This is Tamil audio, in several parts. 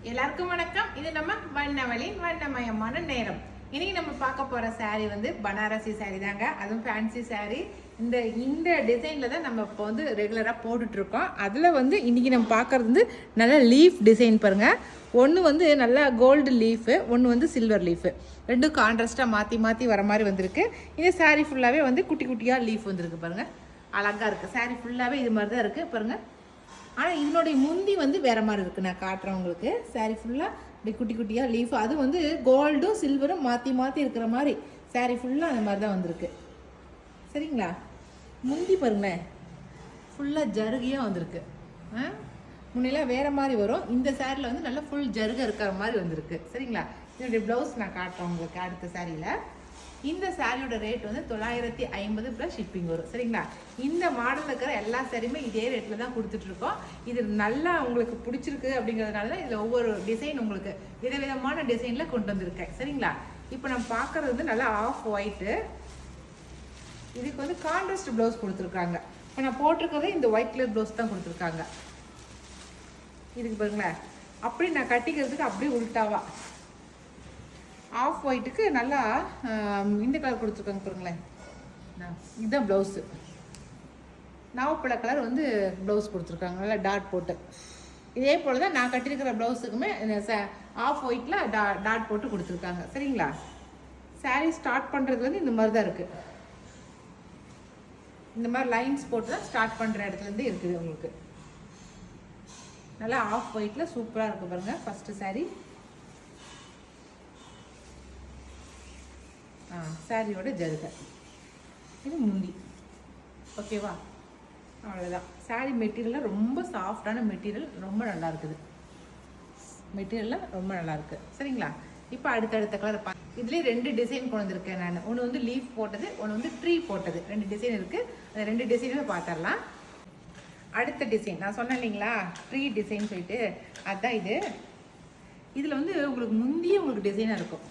எல்லாருக்கும் வணக்கம். இது நம்ம வண்ணவளின் வண்ணமயமான நேரம். இன்னைக்கு நம்ம பார்க்க போற saree வந்து பனாரசி saree தாங்க. அதுவும் ஃபேன்சி saree. இந்த டிசைன்ல தான் நம்ம இப்போ வந்து ரெகுலரா போட்டுட்டு இருக்கோம். அதுல வந்து இன்னைக்கு நம்ம பார்க்கறது வந்து நல்ல லீஃப் டிசைன் பாருங்க. ஒன்று வந்து நல்லா கோல்டு லீஃபு, ஒன்று வந்து சில்வர் லீஃபு. ரெண்டும் கான்ட்ராஸ்டாக மாற்றி மாற்றி வர மாதிரி வந்திருக்கு. இந்த saree ஃபுல்லாகவே வந்து குட்டி குட்டியாக லீஃப் வந்துருக்கு பாருங்க. அழகாக இருக்குது. saree ஃபுல்லாகவே இது மாதிரி தான் இருக்குது பாருங்க. ஆனால் இதனுடைய முந்தி வந்து வேறு மாதிரி இருக்குது. நான் காட்டுறேன் உங்களுக்கு. சாரீ ஃபுல்லாக இப்படி குட்டி குட்டியாக லீஃப், அது வந்து கோல்டும் சில்வரும் மாற்றி மாற்றி இருக்கிற மாதிரி சாரீ ஃபுல்லாக அந்த மாதிரி தான் வந்திருக்கு. சரிங்களா? முந்தி பாருங்களேன், ஃபுல்லாக ஜருகையாக வந்திருக்கு. முன்னெல்லாம் வேறு மாதிரி வரும். இந்த சாரியில் வந்து நல்லா ஃபுல் ஜருகை இருக்கிற மாதிரி வந்திருக்கு. சரிங்களா? இதனுடைய ப்ளவுஸ் நான் காட்டுறேன் உங்களுக்கு அடுத்த சாரியில். இந்த சாரியோட ரேட் வந்து 950 ப்ளஸ் ஷிப்பிங் வரும். சரிங்களா? இந்த மாடலில் இருக்கிற எல்லா சாரியுமே இதே ரேட்டில் தான் கொடுத்துட்ருக்கோம். இது நல்லா உங்களுக்கு பிடிச்சிருக்கு அப்படிங்கிறதுனால தான் இதில் ஒவ்வொரு டிசைன் உங்களுக்கு விதவிதமான டிசைனில் கொண்டு வந்திருக்கேன். சரிங்களா? இப்போ நம்ம பார்க்குறது வந்து நல்லா ஆஃப் ஒயிட்டு. இதுக்கு வந்து கான்ட்ராஸ்ட் ப்ளவுஸ் கொடுத்துருக்காங்க. இப்போ நான் போட்டிருக்கிறதே இந்த ஒயிட் கலர் ப்ளவுஸ் தான் கொடுத்துருக்காங்க. இதுக்கு பாருங்களேன், அப்படி நான் கட்டிக்கிறதுக்கு அப்படியே உள்டாவா ஆஃப் ஒயிட்டுக்கு நல்லா இந்த கலர் கொடுத்துருக்காங்க பாருங்களேன். இதுதான் ப்ளவுஸு. நாவப்பழ கலர் வந்து ப்ளவுஸ் கொடுத்துருக்காங்க நல்லா டாட் போட்டு. இதே போல் தான் நான் கட்டியிருக்கிற ப்ளவுஸுக்குமே ஆஃப் ஒயிட்டில் டாட் போட்டு கொடுத்துருக்காங்க. சரிங்களா? சாரீ ஸ்டார்ட் பண்ணுறது வந்து இந்த மாதிரி தான் இருக்குது. இந்த மாதிரி லைன்ஸ் போட்டு தான் ஸ்டார்ட் பண்ணுற இடத்துலேருந்து இருக்குது உங்களுக்கு. நல்லா ஆஃப் ஒயிட்டில் சூப்பராக இருக்குது பாருங்கள். ஃபஸ்ட்டு சாரீ சாரியோட ஜருகை, இது முந்தி. ஓகேவா? அவ்வளோதான். சாரீ மெட்டீரியல்லாம் ரொம்ப சாஃப்டான மெட்டீரியல், ரொம்ப நல்லா இருக்குது. மெட்டீரியல்லாம் ரொம்ப நல்லா இருக்குது. சரிங்களா? இப்போ அடுத்தடுத்த கலர் இதுலேயே 2 டிசைன் கொண்டு வந்திருக்கேன் நான். ஒன்று வந்து லீஃப் போட்டது, ஒன்று வந்து ட்ரீ போட்டது. 2 டிசைன் இருக்குது. அந்த 2 டிசைனுமே பார்த்துடலாம். அடுத்த டிசைன் நான் சொன்னேன் இல்லைங்களா, ட்ரீ டிசைன் சொல்லிட்டு, அதுதான் இது. இதில் வந்து உங்களுக்கு முந்தியே உங்களுக்கு டிசைனாக இருக்கும்.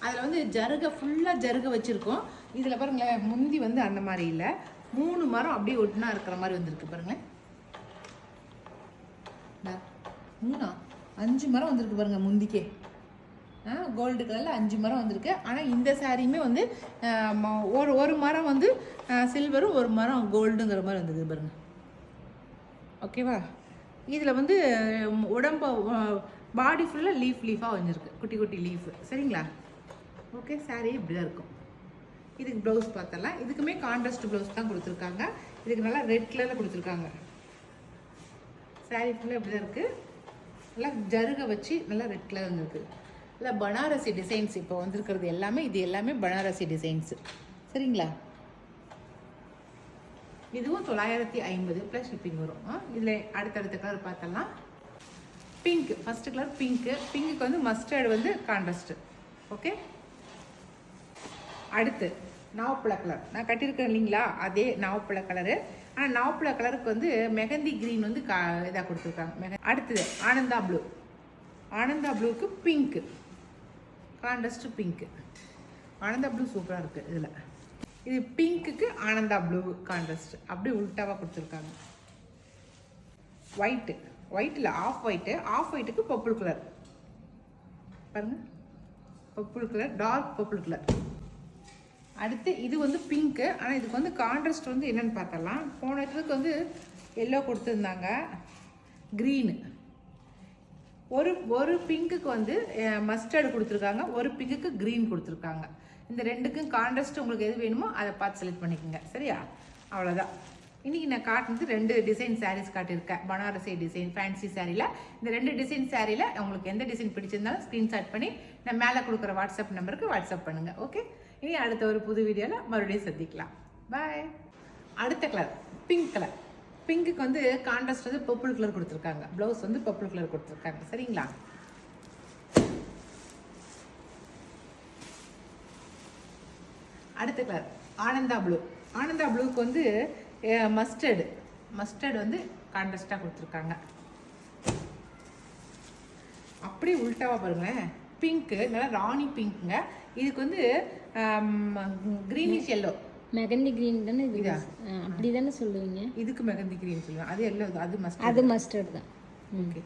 அதில் வந்து ஜருகை ஃபுல்லாக ஜருகை வச்சுருக்கோம். இதில் பாருங்களேன், முந்தி வந்து அந்த மாதிரி இல்லை, 3 மரம் அப்படியே ஒட்டினா இருக்கிற மாதிரி வந்திருக்கு பாருங்களேன். 5 மரம் வந்திருக்கு பாருங்க முந்திக்கே. கோல்டு கலரில் 5 மரம் வந்திருக்கு. ஆனால் இந்த சாரியுமே வந்து ஒரு மரம் வந்து சில்வரும் ஒரு மரம் கோல்டுங்கிற மாதிரி வந்திருக்கு பாருங்க. ஓகேவா? இதில் வந்து உடம்பு பாடி ஃபுல்லாக லீஃபாக வந்துருக்கு, குட்டி குட்டி லீஃபு. சரிங்களா? ஓகே, சாரீ இப்படி தான் இருக்கும். இதுக்கு ப்ளவுஸ் பார்த்தலாம். இதுக்குமே கான்ட்ராஸ்ட் ப்ளவுஸ் தான் கொடுத்துருக்காங்க. இதுக்கு நல்லா ரெட் கலரில் கொடுத்துருக்காங்க. சாரீ ஃபுல்லாக இப்படி தான் இருக்குது. நல்லா ஜருகை வச்சு நல்லா ரெட் கலர் வந்துருக்கு. இல்லை பனாரசி டிசைன்ஸ் இப்போ வந்திருக்கிறது எல்லாமே, இது எல்லாமே பனாரசி டிசைன்ஸு. சரிங்களா? இதுவும் 950 ப்ளஸ் ஷிப்பிங் வரும். இதில் அடுத்தடுத்த கலர் பார்த்தலாம். Pink, first colour pink. பிங்க்குக்கு வந்து மஸ்டர்டு வந்து கான்ட்ராஸ்ட்டு. ஓகே, அடுத்து நாவப்பழ கலர். நான் கட்டியிருக்கேன் இல்லைங்களா, அதே நாவப்பழ கலரு. ஆனால் நாவப்பழ கலருக்கு வந்து மெகந்தி க்ரீன் வந்து இதாக கொடுத்துருக்காங்க. அடுத்தது ஆனந்தா ப்ளூ. ஆனந்தா ப்ளூக்கு pink, contrast pink. Ananda blue சூப்பராக இருக்குது. இதில் இது பிங்க்குக்கு ஆனந்தா ப்ளூ கான்ட்ராஸ்ட் அப்படியே உல்ட்டாவாக கொடுத்துருக்காங்க. ஒயிட்டு, ஒயிட்டில் ஆஃப் ஒயிட்டு, ஆஃப் ஒயிட்டுக்கு பர்பிள் கலர் பாருங்கள். Purple colour, dark purple colour. அடுத்து இது வந்து பிங்க்கு. ஆனால் இதுக்கு வந்து கான்ட்ராஸ்ட் வந்து என்னென்னு பார்த்தலாம். போன இடத்துக்கு வந்து எல்லோ கொடுத்துருந்தாங்க, க்ரீனு. ஒரு பிங்க்குக்கு வந்து மஸ்டர்டு கொடுத்துருக்காங்க, ஒரு பிங்க்குக்கு க்ரீன் கொடுத்துருக்காங்க. இந்த 2க்கும் கான்ட்ராஸ்ட் உங்களுக்கு எது வேணுமோ அதை பார்த்து செலக்ட் பண்ணிக்கோங்க. சரியா? அவ்வளோதான். இன்றைக்கி நான் காட்டுனது 2 டிசைன் சாரீஸ் காட்டியிருக்கேன். பனாரசி டிசைன் ஃபேன்சி சாரியில். இந்த 2 டிசைன் சாரியில் உங்களுக்கு எந்த டிசைன் பிடிச்சிருந்தாலும் ஸ்க்ரீன்ஷாட் பண்ணி நான் மேலே கொடுக்குற வாட்ஸ்அப் நம்பருக்கு வாட்ஸ்அப் பண்ணுங்கள். ஓகே, இனி அடுத்த ஒரு புது வீடியோவில் மறுபடியும் சந்திக்கலாம். பாய். அடுத்த கலர் பிங்க் கலர். பிங்க்குக்கு வந்து கான்ட்ராஸ்ட் வந்து பர்பிள் கலர் கொடுத்துருக்காங்க. ப்ளவுஸ் வந்து பர்பிள் கலர் கொடுத்துருக்காங்க. சரிங்களா? அடுத்த கலர் ஆனந்தா ப்ளூ. ஆனந்தா ப்ளூக்கு வந்து மஸ்டர்டு வந்து கான்ட்ராஸ்டாக கொடுத்துருக்காங்க. அப்படியே உல்ட்டாவாக பாருங்களேன். பிங்க்கு நல்லா ராணி பிங்க்குங்க. இதுக்கு வந்து க்ரீனிஷ் எல்லோ, மெகந்தி கிரீன் தானே இது? அப்படி தானே சொல்லுவீங்க? இதுக்கு மெகந்தி கிரீன் சொல்லுவேன். அது எல்லோ, அது மஸ்டர்ட். அது மஸ்டர்ட் தான். ஓகே,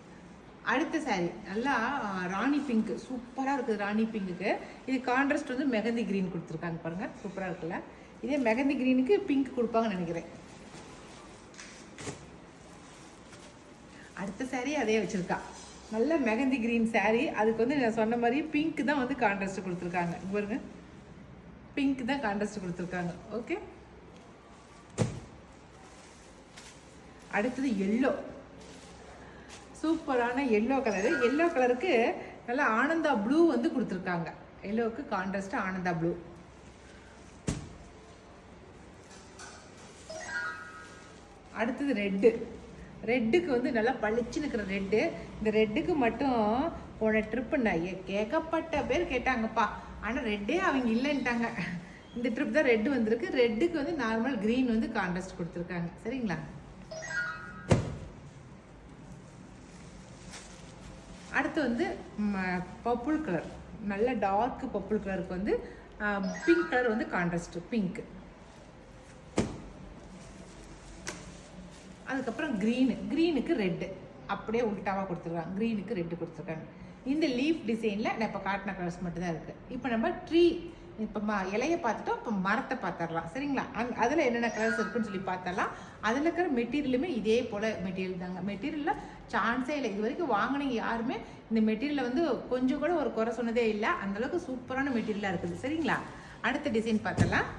அடுத்த saree நல்லா ராணி பிங்க் சூப்பராக இருக்குது. ராணி பிங்க்குக்கு இது கான்ட்ராஸ்ட் வந்து மெகந்தி கிரீன் கொடுத்துருக்காங்க பாருங்க, சூப்பராக இருக்குல்ல. இதே மெகந்தி கிரீனுக்கு பிங்க் கொடுப்பாங்கன்னு நினைக்கிறேன். அடுத்த saree அதே வச்சிருக்கா, நல்ல மெகந்தி கிரீன் saree. அதுக்கு வந்து நான் சொன்ன மாதிரி பிங்க் தான் வந்து கான்ட்ராஸ்ட் கொடுத்துருக்காங்க. பாருங்க, பிங்க் தான் கான்ட்ராஸ்ட் கொடுத்துருக்காங்க. ஓகே, அடுத்தது எல்லோ, சூப்பரான எல்லோ கலரு. எல்லோ கலருக்கு நல்லா ஆனந்தா ப்ளூ வந்து கொடுத்துருக்காங்க. எல்லோவுக்கு கான்ட்ராஸ்ட் ஆனந்தா ப்ளூ. அடுத்தது ரெட்டு. ரெட்டுக்கு வந்து நல்லா பளிச்சுன்னு இருக்கிற ரெட்டு. இந்த ரெட்டுக்கு மட்டும் போன ட்ரிப்பு நான் ஏகப்பட்ட பேர் கேட்டாங்கப்பா, ஆனால் ரெட்டே அவங்க இல்லைன்ட்டாங்க. இந்த ட்ரிப் தான் ரெட்டு வந்திருக்கு. ரெட்டுக்கு வந்து நார்மல் க்ரீன் வந்து கான்ட்ராஸ்ட் கொடுத்துருக்காங்க. சரிங்களா? அடுத்து வந்து பர்பிள் கலர், நல்ல டார்க் பர்பிள் கலருக்கு வந்து பிங்க் கலர் வந்து கான்ட்ராஸ்ட் பிங்க். அதுக்கப்புறம் க்ரீனு, க்ரீனுக்கு ரெட்டு அப்படியே உல்ட்டாவாக கொடுத்துருக்காங்க. க்ரீனுக்கு ரெட்டு கொடுத்துருக்காங்க. இந்த லீஃப் டிசைனில் நான் இப்போ காட்டின கலர்ஸ் மட்டும்தான் இருக்குது. இப்போ நம்ம ட்ரீ இப்போ இலையை பார்த்துட்டோம், இப்போ மரத்தை பார்த்துடலாம். சரிங்களா? அதில் என்னென்ன கலர்ஸ் இருக்குன்னு சொல்லி பார்த்தரலாம். அதில் இருக்கிற மெட்டீரியலுமே இதே போல் மெட்டீரியல் தாங்க. மெட்டீரியலில் சான்ஸே இல்லை. இது வரைக்கும் வாங்கினீங்க யாருமே இந்த மெட்டீரியலை வந்து கொஞ்சம் கூட ஒரு குறை சொன்னதே இல்லை. அந்தளவுக்கு சூப்பரான மெட்டீரியலாக இருக்குது. சரிங்களா? அடுத்த டிசைன் பார்த்தரலாம்.